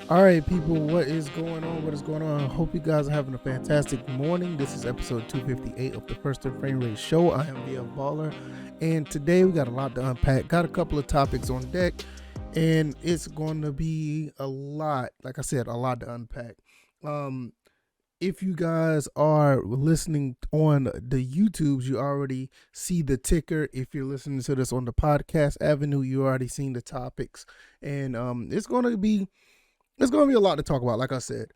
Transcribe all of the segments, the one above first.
All right, people, what is going on? What is going on? I hope you guys are having a fantastic morning. This is episode 258 of the First and Frame Rate Show. I am VF Baller, and today we got a lot to unpack. Got a couple of topics on deck, and it's going to be a lot, like I said, a lot to unpack. If you guys are listening on the YouTubes, you already see the ticker. If you're listening to this on the podcast avenue, you already seen the topics, and it's going to be a lot to talk about, like I said.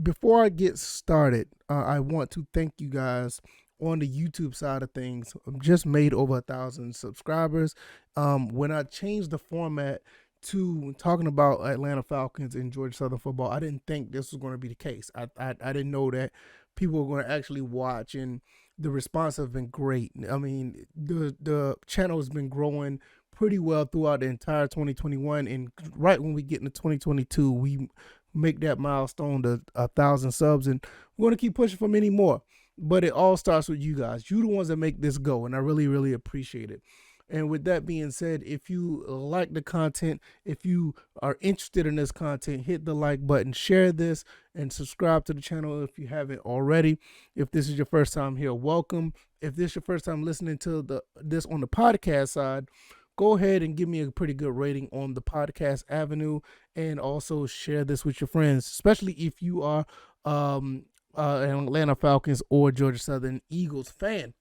Before I get started, I want to thank you guys on the YouTube side of things. I've just made over 1,000 subscribers. When I changed the format to talking about Atlanta Falcons and Georgia Southern football, I didn't think this was going to be the case. I didn't know that people were going to actually watch, and the response has been great. I mean, the channel has been growing pretty well throughout the entire 2021, and right when we get into 2022, we make that milestone to 1,000 subs, and we're going to keep pushing for many more. But it all starts with you guys. You the ones that make this go, and I really, really appreciate it. And with that being said, if you like the content, if you are interested in this content, hit the like button, share this, and subscribe to the channel if you haven't already. If this is your first time here, welcome. If this is your first time listening to this on the podcast side, go ahead and give me a pretty good rating on the podcast avenue, and also share this with your friends, especially if you are an Atlanta Falcons or Georgia Southern Eagles fan.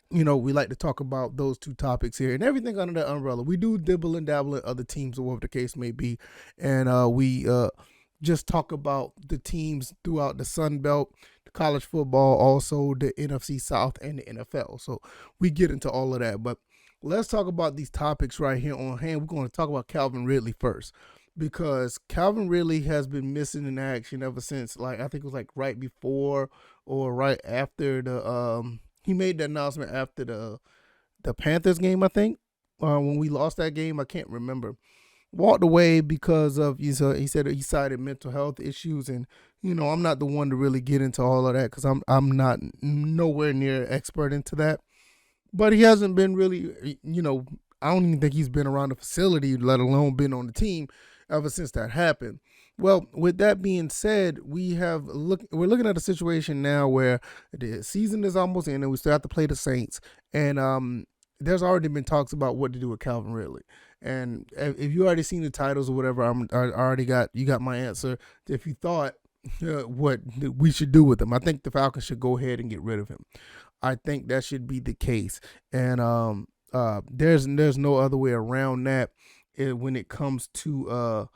You know, we like to talk about those two topics here and everything under that umbrella. We do dibble and dabble in other teams or whatever the case may be. And we just talk about the teams throughout the Sun Belt, the college football, also the NFC South and the NFL. So we get into all of that. But let's talk about these topics right here on hand. We're going to talk about Calvin Ridley first, because Calvin Ridley has been missing in action ever since, like, I think it was like right before or right after he made the announcement after the Panthers game, I think, when we lost that game. I can't remember. Walked away because of, he said he cited mental health issues, and I'm not the one to really get into all of that, because I'm not nowhere near expert into that. But he hasn't been really, I don't even think he's been around the facility, let alone been on the team ever since that happened. Well, with that being said, we're looking at a situation now where the season is almost in, and we still have to play the Saints. And there's already been talks about what to do with Calvin Ridley. And if you already seen the titles or whatever, you got my answer. If you thought what we should do with him, I think the Falcons should go ahead and get rid of him. I think that should be the case. And there's no other way around that when it comes to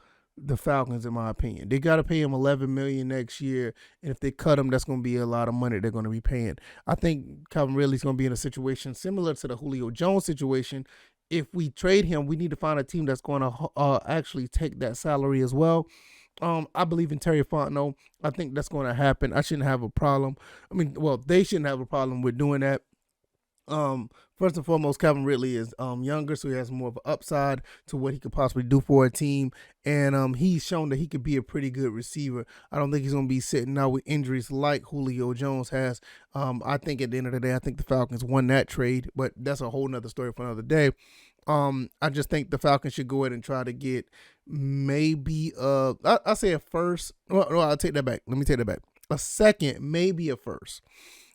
the Falcons, in my opinion. They got to pay him $11 million next year, and if they cut him, that's going to be a lot of money they're going to be paying. I think Calvin Ridley's going to be in a situation similar to the Julio Jones situation. If we trade him, we need to find a team that's going to actually take that salary as well. I believe in Terry Fontenot. I think that's going to happen. I shouldn't have a problem. I mean, well, they shouldn't have a problem with doing that. First and foremost, Calvin Ridley is younger, so he has more of an upside to what he could possibly do for a team. And he's shown that he could be a pretty good receiver. I don't think he's going to be sitting out with injuries like Julio Jones has. I think at the end of the day, I think the Falcons won that trade, but that's a whole nother story for another day. I just think the Falcons should go ahead and try to get maybe I say a first. No, I'll take that back. Let me take that back. A second, maybe a first.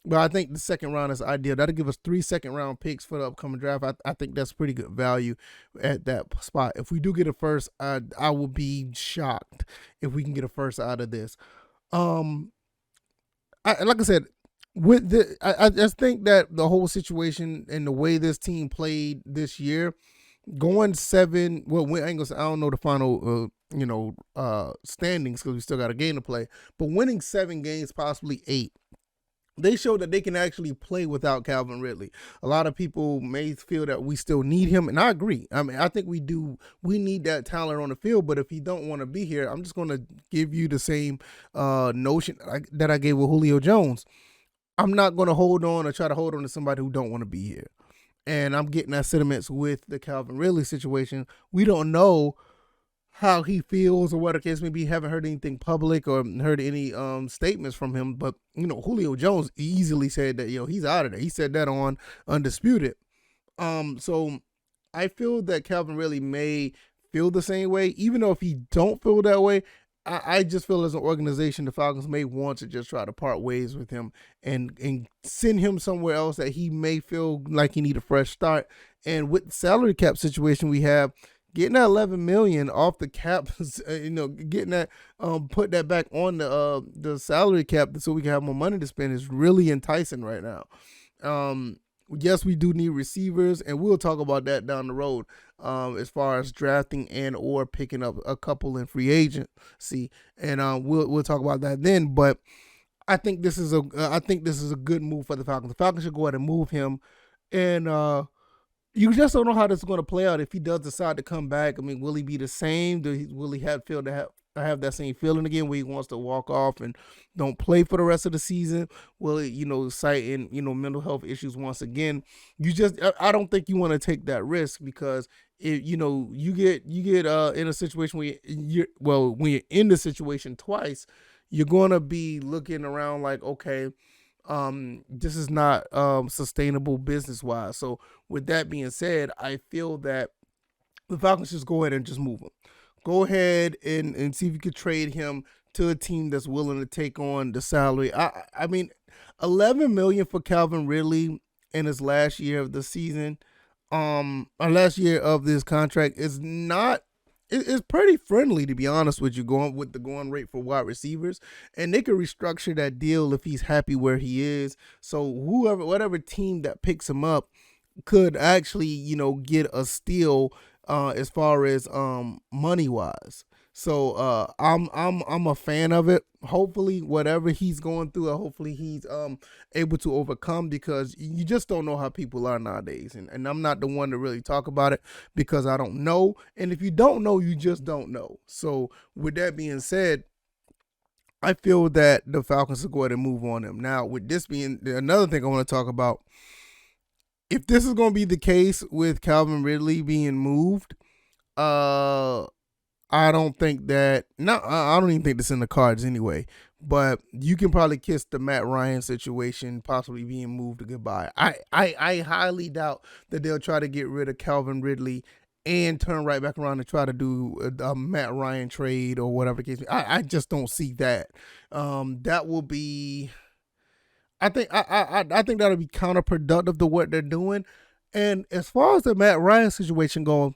But I think the second round is ideal. That'll give us 3 second-round picks for the upcoming draft. I think that's pretty good value at that spot. If we do get a first, I will be shocked if we can get a first out of this. Like I said, I just think that the whole situation and the way this team played this year, going 7. Well, I don't know the final, standings, because we still got a game to play. But winning 7 games, possibly 8. They showed that they can actually play without Calvin Ridley. A lot of people may feel that we still need him, and I agree. I mean, I think we do. We need that talent on the field, but if he don't want to be here, I'm just going to give you the same notion that I gave with Julio Jones. I'm not going to hold on or try to hold on to somebody who don't want to be here. And I'm getting that sentiments with the Calvin Ridley situation. We don't know how he feels or what the case may be. Haven't heard anything public or heard any statements from him. But, Julio Jones easily said that, he's out of there. He said that on Undisputed. So I feel that Calvin Ridley may feel the same way. Even though if he don't feel that way, I just feel as an organization, the Falcons may want to just try to part ways with him and send him somewhere else that he may feel like he need a fresh start. And with the salary cap situation we have, getting that $11 million off the cap, getting that put that back on the salary cap so we can have more money to spend is really enticing right now. Yes, we do need receivers, and we'll talk about that down the road as far as drafting and or picking up a couple in free agency, and we'll talk about that then. But I think this is a good move for the Falcons. The Falcons should go ahead and move him, and you just don't know how this is going to play out if he does decide to come back. I mean, will he be the same? Will he have that same feeling again where he wants to walk off and don't play for the rest of the season? Will it, citing, mental health issues once again? I don't think you want to take that risk because you get in a situation when you're in the situation twice, you're going to be looking around like, okay, this is not sustainable business wise. So with that being said, I feel that the Falcons just go ahead and just move him. Go ahead and see if you could trade him to a team that's willing to take on the salary. I mean, $11 million for Calvin Ridley in his last year of the season, or last year of this contract is not. It's pretty friendly, to be honest with you, going with the going rate for wide receivers, and they could restructure that deal if he's happy where he is. So whatever team that picks him up could actually, get a steal as far as money wise. So I'm a fan of it. Hopefully, whatever he's going through, hopefully he's able to overcome, because you just don't know how people are nowadays. And I'm not the one to really talk about it because I don't know. And if you don't know, you just don't know. So with that being said, I feel that the Falcons will go ahead and move on him. Now, with this being another thing I want to talk about, if this is going to be the case with Calvin Ridley being moved, I don't think that. No, I don't even think this in the cards anyway. But you can probably kiss the Matt Ryan situation possibly being moved goodbye. I highly doubt that they'll try to get rid of Calvin Ridley and turn right back around and try to do a Matt Ryan trade or whatever the case. I just don't see that. That will be. I think that'll be counterproductive to what they're doing. And as far as the Matt Ryan situation goes,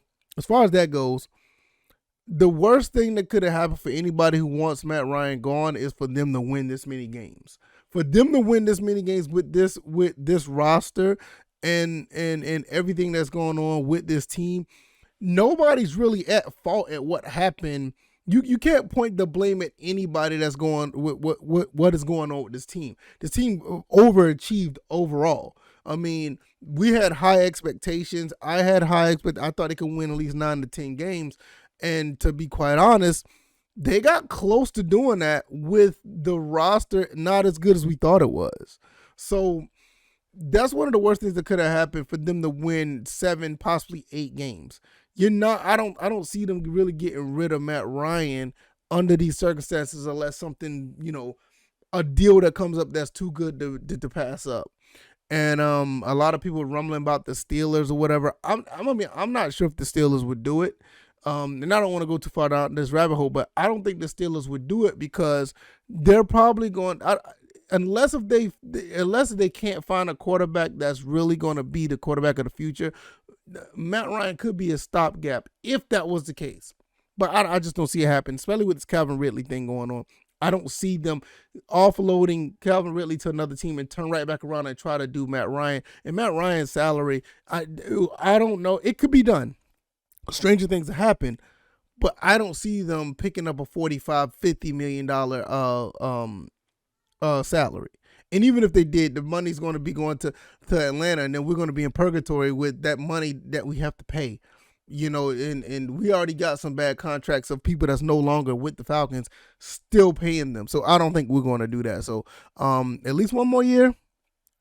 the worst thing that could have happened for anybody who wants Matt Ryan gone is for them to win this many games. For them to win this many games with this roster and everything that's going on with this team, nobody's really at fault at what happened. You can't point the blame at anybody that's going with what is going on with this team. This team overachieved overall. I mean, we had high expectations. I had high expectations. I thought they could win at least 9 to 10 games. And to be quite honest, they got close to doing that with the roster not as good as we thought it was. So that's one of the worst things that could have happened for them to win 7, possibly 8 games. I don't see them really getting rid of Matt Ryan under these circumstances unless something, a deal that comes up that's too good to pass up. And a lot of people rumbling about the Steelers or whatever. I'm not sure if the Steelers would do it. And I don't want to go too far down this rabbit hole, but I don't think the Steelers would do it because they're probably going unless they can't find a quarterback that's really going to be the quarterback of the future. Matt Ryan could be a stopgap if that was the case, but I just don't see it happen, especially with this Calvin Ridley thing going on. I don't see them offloading Calvin Ridley to another team and turn right back around and try to do Matt Ryan. And Matt Ryan's salary, I don't know. It could be done. Stranger things have happened, but I don't see them picking up a $45-50 million salary. And even if they did, the money's going to be going to Atlanta, and then we're going to be in purgatory with that money that we have to pay. And we already got some bad contracts of people that's no longer with the Falcons still paying them. So I don't think we're going to do that. So at least one more year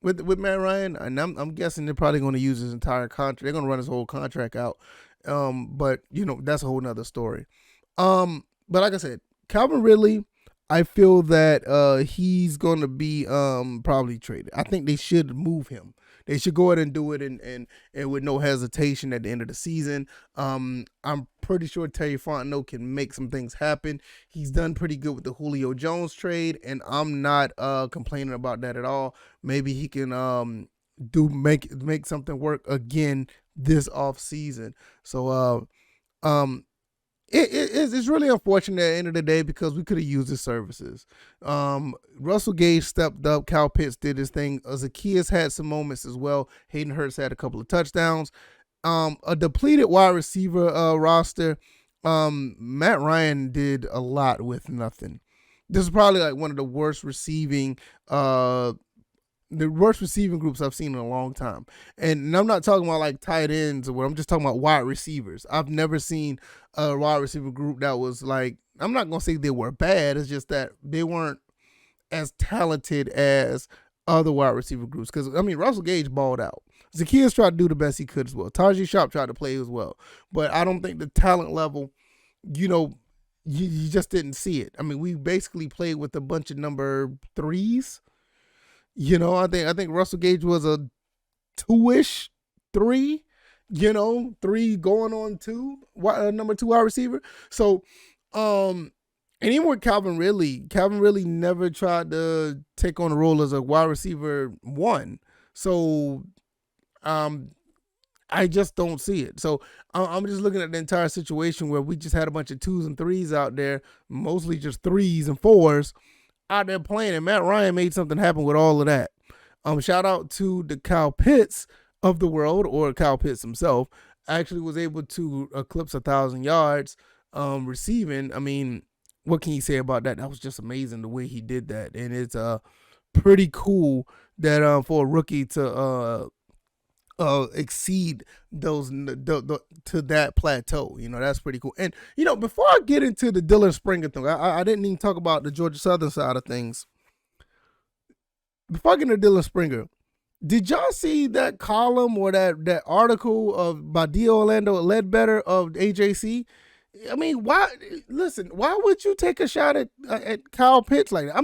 with Matt Ryan, and I'm guessing they're probably going to use his entire contract. They're going to run his whole contract out. But that's a whole nother story. But like I said, Calvin Ridley, I feel that he's going to be probably traded. I think they should move him. they should go ahead and do it and with no hesitation at the end of the season. I'm pretty sure Terry Fontenot can make some things happen. He's done pretty good with the Julio Jones trade, and I'm not complaining about that at all. Maybe he can make something work again this off season. So it's really unfortunate at the end of the day because we could have used his services. Russell Gage stepped up. Kyle Pitts did his thing. Zacchaeus had some moments as well. Hayden Hurst had a couple of touchdowns. A depleted wide receiver roster. Matt Ryan did a lot with nothing. This is probably like one of the worst receiving groups I've seen in a long time. And I'm not talking about like tight ends or what. I'm just talking about wide receivers. I've never seen a wide receiver group that was like, I'm not going to say they were bad. It's just that they weren't as talented as other wide receiver groups. Because, I mean, Russell Gage balled out. Zacchaeus tried to do the best he could as well. Tajee Sharp tried to play as well. But I don't think the talent level, you just didn't see it. I mean, we basically played with a bunch of number 3s. I think Russell Gage was a 2-ish 3, 3 going on 2, number 2 wide receiver. So, and even with Calvin Ridley never tried to take on the role as a wide receiver 1. So, I just don't see it. So I'm just looking at the entire situation where we just had a bunch of 2s and 3s out there, mostly just 3s and 4s out there playing, and Matt Ryan made something happen with all of that. Shout out to the Kyle Pitts of the world, or Kyle Pitts himself. Actually was able to eclipse 1,000 yards receiving. I mean, what can you say about that? That was just amazing the way he did that, and it's pretty cool that for a rookie to exceed those to that plateau. That's pretty cool. And before I get into the Dillon Springer thing, I didn't even talk about the Georgia Southern side of things. Before I get into Dillon Springer, did y'all see that column or that article by D. Orlando Ledbetter of AJC? I mean, why would you take a shot at Kyle Pitts like that?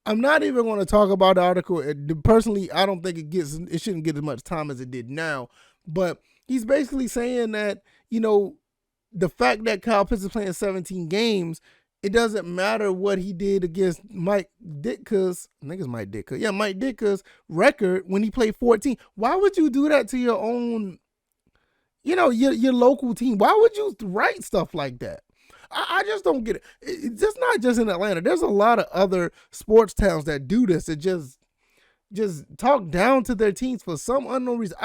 I'm not even going to talk about the article. Personally, I don't think it shouldn't get as much time as it did now. But he's basically saying that, the fact that Kyle Pitts is playing 17 games, it doesn't matter what he did against Mike Ditka's record when he played 14. Why would you do that to your own, your local team? Why would you write stuff like that? I just don't get it. It's just not just in Atlanta. There's a lot of other sports towns that do this. That just talk down to their teams for some unknown reason.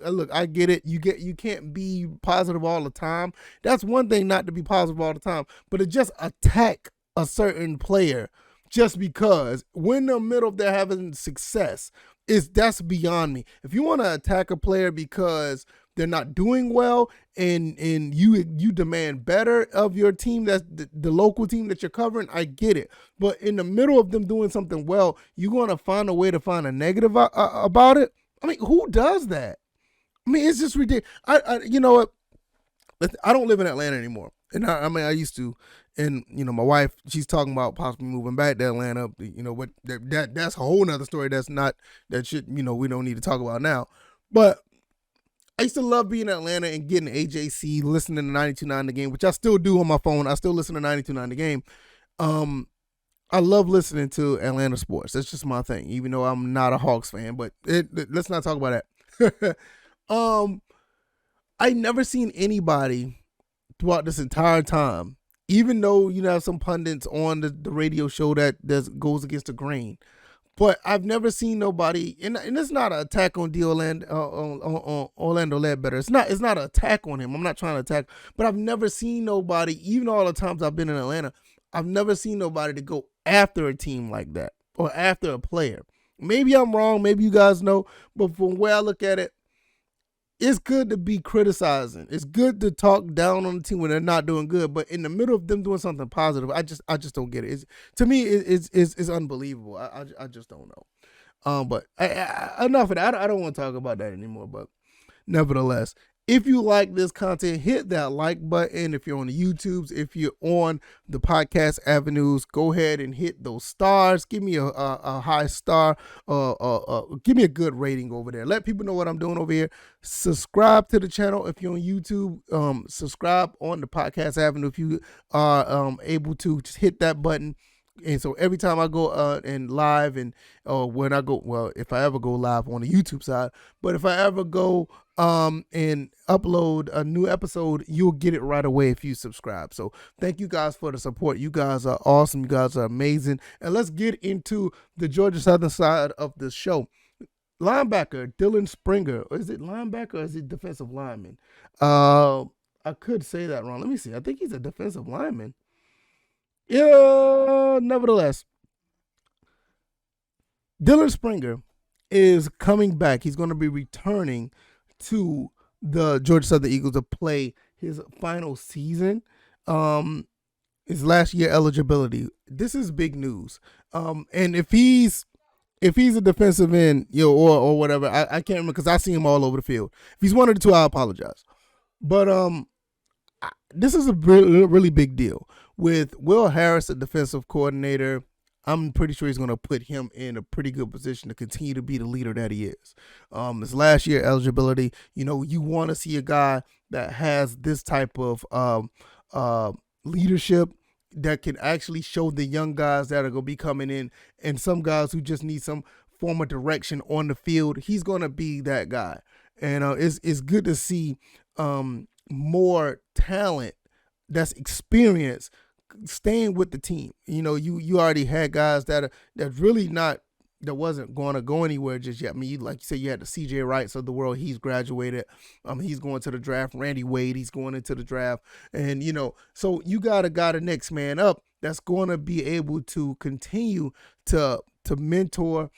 Look, I get it. You can't be positive all the time. That's one thing, not to be positive all the time, but to just attack a certain player just because when in the middle of their having success, that's beyond me. If you want to attack a player because they're not doing well and you demand better of your team, that's the local team that you're covering, I get it. But in the middle of them doing something well, you're going to find a way to find a negative about it? I mean, who does that? I mean, it's just ridiculous. You know what? I don't live in Atlanta anymore. And I used to. And, my wife, she's talking about possibly moving back to Atlanta. What that's a whole nother story. We don't need to talk about now. But I used to love being in Atlanta and getting AJC, listening to 92.9 The Game, which I still do on my phone. I still listen to 92.9 The Game. I love listening to Atlanta sports. That's just my thing, even though I'm not a Hawks fan. But let's not talk about that. I never seen anybody throughout this entire time, even though have some pundits on the radio show that goes against the grain. But I've never seen nobody, and it's not an attack on Orlando Ledbetter. It's not an attack on him. I'm not trying to attack, but I've never seen nobody, even all the times I've been in Atlanta, I've never seen nobody to go after a team like that or after a player. Maybe I'm wrong. Maybe you guys know, but from where I look at it, it's good to be criticizing. It's good to talk down on the team when they're not doing good, but in the middle of them doing something positive, I just don't get it. To me, it's unbelievable. I just don't know. But enough of that. I don't want to talk about that anymore. But nevertheless, If you like this content, hit that like button. If you're on the YouTubes, if you're on the podcast avenues, go ahead and hit those stars. Give me a high star. Give me a good rating over there. Let people know what I'm doing over here. Subscribe to the channel if you're on YouTube. Subscribe on the podcast avenue if you are able to. Just hit that button. And so every time I go and live and when I go, well, if I ever go live on the YouTube side, but if I ever go and upload a new episode, you'll get it right away if you subscribe. So thank you guys for the support. You guys are awesome. You guys are amazing. And let's get into the Georgia Southern side of the show. Linebacker Dillon Springer. Is it linebacker or is it defensive lineman? I could say that wrong. Let me see. I think he's a defensive lineman. Yeah, nevertheless, Dillon Springer is coming back. He's going to be returning to the Georgia Southern Eagles to play his final season. His last year eligibility. This is big news. And if he's a defensive end, or whatever, I can't remember because I see him all over the field. If he's one of the two, I apologize. But this is a really, really big deal. With Will Harris, the defensive coordinator, I'm pretty sure he's going to put him in a pretty good position to continue to be the leader that he is. His last year eligibility, you want to see a guy that has this type of leadership that can actually show the young guys that are going to be coming in and some guys who just need some form of direction on the field. He's going to be that guy. And it's good to see more talent that's experienced staying with the team. You already had guys that wasn't going to go anywhere just yet. I mean, like you said, you had the CJ Wrights of the world. He's graduated. He's going to the draft. Randy Wade, he's going into the draft. And, so you got a guy, the next man up, that's going to be able to continue to mentor,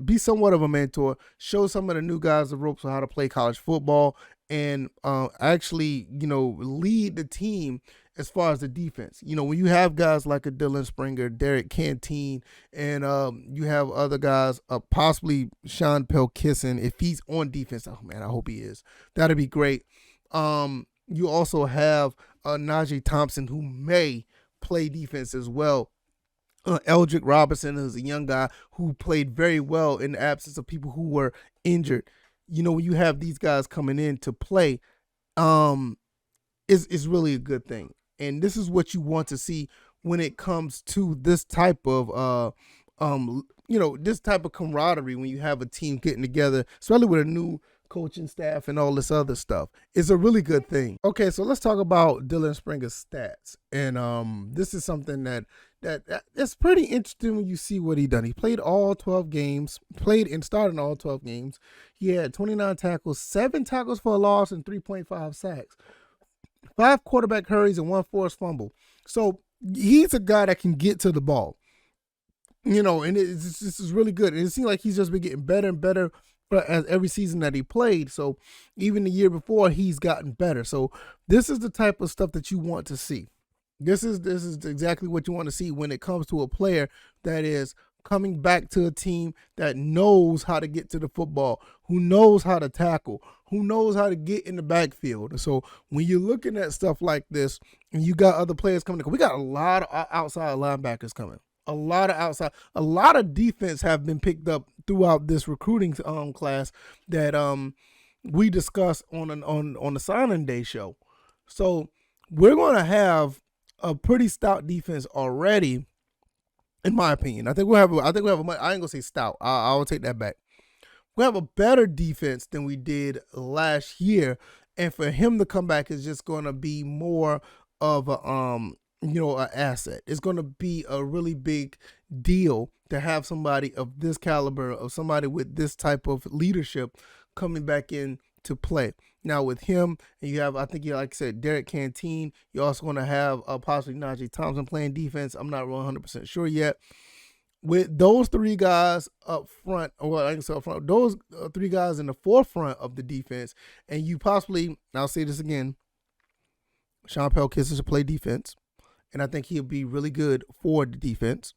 be somewhat of a mentor, show some of the new guys the ropes on how to play college football, and actually, lead the team as far as the defense. When you have guys like a Dillon Springer, Derek Canteen, and you have other guys, possibly Sean Pelkisson, if he's on defense, oh man, I hope he is. That'd be great. You also have Najee Thompson, who may play defense as well. Eldrick Robinson is a young guy who played very well in the absence of people who were injured. When you have these guys coming in to play, is really a good thing. And this is what you want to see when it comes to this type of this type of camaraderie when you have a team getting together, especially with a new coaching staff and all this other stuff. It's a really good thing. Okay, so let's talk about Dillon Springer's stats. And this is something that's pretty interesting when you see what he done. He played all 12 games, played and started in all 12 games. He had 29 tackles, 7 tackles for a loss, and 3.5 sacks. 5 quarterback hurries and 1 forced fumble. So he's a guy that can get to the ball. And this is really good. And it seems like he's just been getting better and better as every season that he played. So even the year before, he's gotten better. So this is the type of stuff that you want to see. This is exactly what you want to see when it comes to a player that is coming back to a team that knows how to get to the football, who knows how to tackle, who knows how to get in the backfield. So when you're looking at stuff like this and you got other players coming, we got a lot of outside linebackers coming. A lot of defense have been picked up throughout this recruiting class that we discussed on the signing day show. So we're going to have a pretty stout defense already, in my opinion. I think we have I ain't gonna say stout. I'll take that back. We have a better defense than we did last year, and for him to come back is just going to be more of a an asset. It's going to be a really big deal to have somebody of this caliber, of somebody with this type of leadership coming back in to play. Now with him, and you have, I think, like I said, Derek Canteen. You're also going to have possibly Najee Thompson playing defense. I'm not 100% sure yet. With those 3 guys up front, or I can say up front, those 3 guys in the forefront of the defense, and you possibly, I'll say this again, Sean Pelkisson should play defense, and I think he'll be really good for the defense.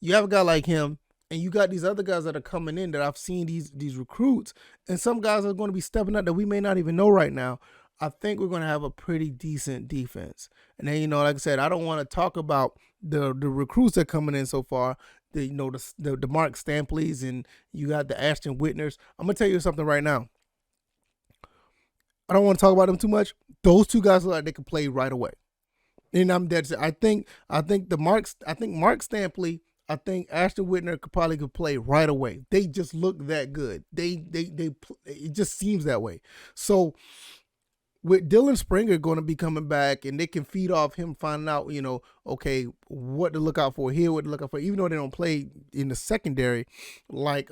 You have a guy like him, And you got these other guys that are coming in that I've seen these recruits, and some guys are going to be stepping up that we may not even know right now. I think we're going to have a pretty decent defense. And then, like I said, I don't want to talk about the recruits that are coming in so far. The Mark Stampleys, and you got the Ashton Whitners. I'm going to tell you something right now. I don't want to talk about them too much. Those two guys look like they can play right away. And I'm dead set. I think Mark Stampley, I think Ashton Whitner could play right away. They just look that good. It just seems that way. So with Dillon Springer going to be coming back, and they can feed off him finding out, okay, what to look out for here, what to look out for, even though they don't play in the secondary, like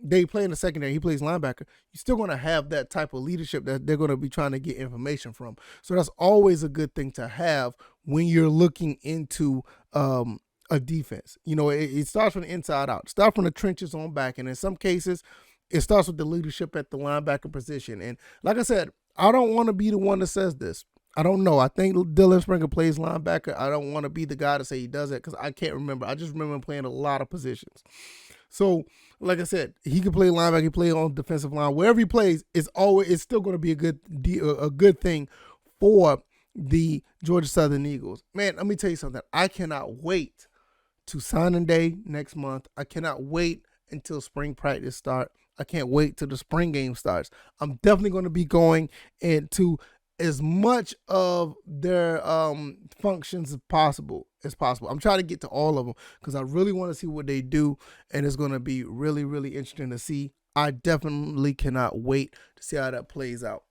they play in the secondary, he plays linebacker, you're still going to have that type of leadership that they're going to be trying to get information from. So that's always a good thing to have when you're looking into a defense. It starts from the inside out. It starts from the trenches on back, and in some cases, it starts with the leadership at the linebacker position. And like I said, I don't want to be the one that says this. I don't know. I think Dillon Springer plays linebacker. I don't want to be the guy to say he does it because I can't remember. I just remember him playing a lot of positions. So, like I said, he can play linebacker. He play on defensive line. Wherever he plays, it's still going to be a good thing for the Georgia Southern Eagles. Man, let me tell you something. I cannot wait to signing day next month. I cannot wait until spring practice start. I can't wait till the spring game starts. I'm definitely going to be going into as much of their functions as possible. I'm trying to get to all of them because I really want to see what they do, and it's going to be really, really interesting to see. I definitely cannot wait to see how that plays out.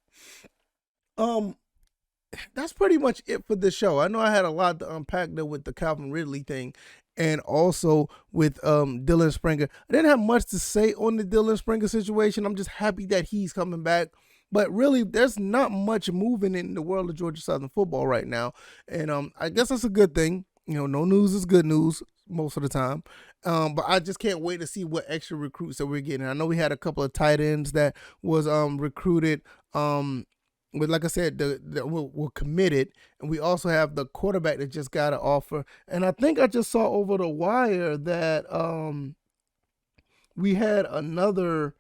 That's pretty much it for this show. I know I had a lot to unpack there with the Calvin Ridley thing, and also with Dillon Springer. I didn't have much to say on the Dillon Springer situation. I'm just happy that he's coming back. But really, there's not much moving in the world of Georgia Southern football right now. And I guess that's a good thing. No news is good news most of the time. But I just can't wait to see what extra recruits that we're getting. I know we had a couple of tight ends that was recruited. But like I said, we're committed, and we also have the quarterback that just got an offer. And I think I just saw over the wire that we had another.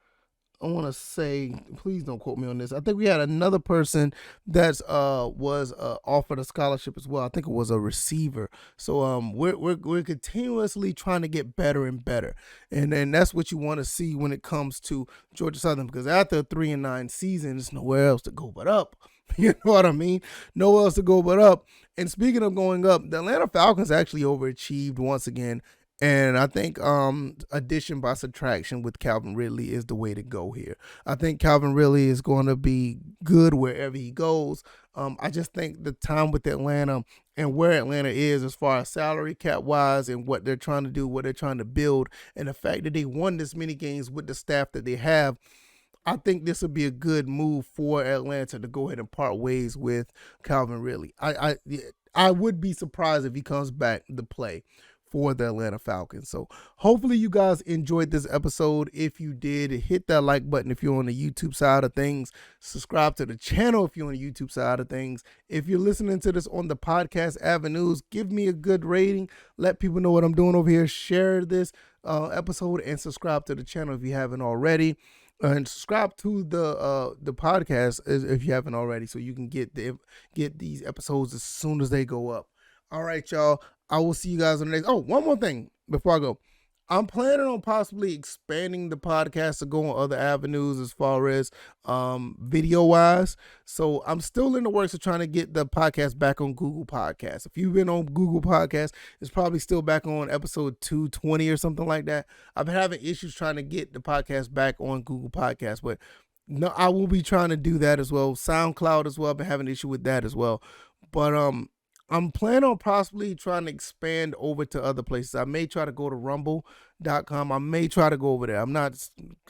I want to say, please don't quote me on this. I think we had another person that's was offered a scholarship as well. I think it was a receiver. So we're continuously trying to get better and better, and that's what you want to see when it comes to Georgia Southern, because after a 3-9 season, there's nowhere else to go but up. You know what I mean? Nowhere else to go but up. And speaking of going up, the Atlanta Falcons actually overachieved once again. And I think addition by subtraction with Calvin Ridley is the way to go here. I think Calvin Ridley is going to be good wherever he goes. I just think the time with Atlanta and where Atlanta is as far as salary cap wise and what they're trying to do, what they're trying to build, and the fact that they won this many games with the staff that they have, I think this would be a good move for Atlanta to go ahead and part ways with Calvin Ridley. I would be surprised if he comes back to play for the Atlanta Falcons. So hopefully you guys enjoyed this episode. If you did, hit that like button if you're on the YouTube side of things. Subscribe to the channel if you're on the YouTube side of things. If you're listening to this on the podcast avenues, give me a good rating. Let people know what I'm doing over here. Share this episode and subscribe to the channel if you haven't already. And subscribe to the podcast if you haven't already, so you can get these episodes as soon as they go up. All right, y'all. I will see you guys on the next. Oh, one more thing before I go. I'm planning on possibly expanding the podcast to go on other avenues as far as video wise. So I'm still in the works of trying to get the podcast back on Google Podcasts. If you've been on Google Podcasts, it's probably still back on episode 220 or something like that. I've been having issues trying to get the podcast back on Google Podcasts, but no, I will be trying to do that as well. SoundCloud as well. I've been having an issue with that as well. But I'm planning on possibly trying to expand over to other places. I may try to go to rumble.com. I may try to go over there.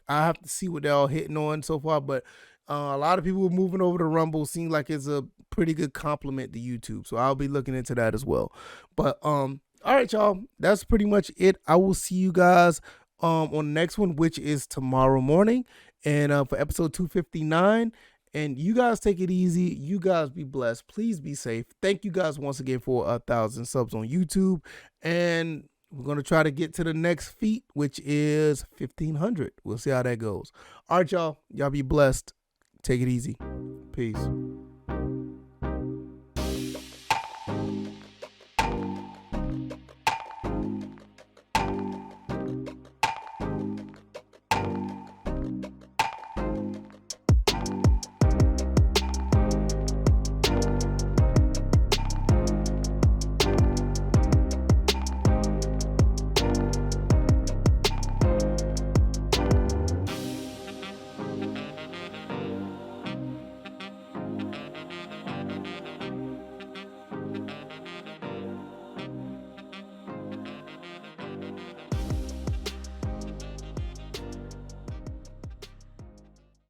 I have to see what they're all hitting on so far, but a lot of people are moving over to Rumble. Seems like it's a pretty good compliment to YouTube. So I'll be looking into that as well. But all right, y'all. That's pretty much it. I will see you guys on the next one, which is tomorrow morning. And for episode 259. And you guys take it easy. You guys be blessed. Please be safe. Thank you guys once again for 1,000 subs on YouTube. And We're going to try to get to the next feat, which is 1,500. We'll see how that goes. All right, y'all. Y'all be blessed. Take it easy. Peace.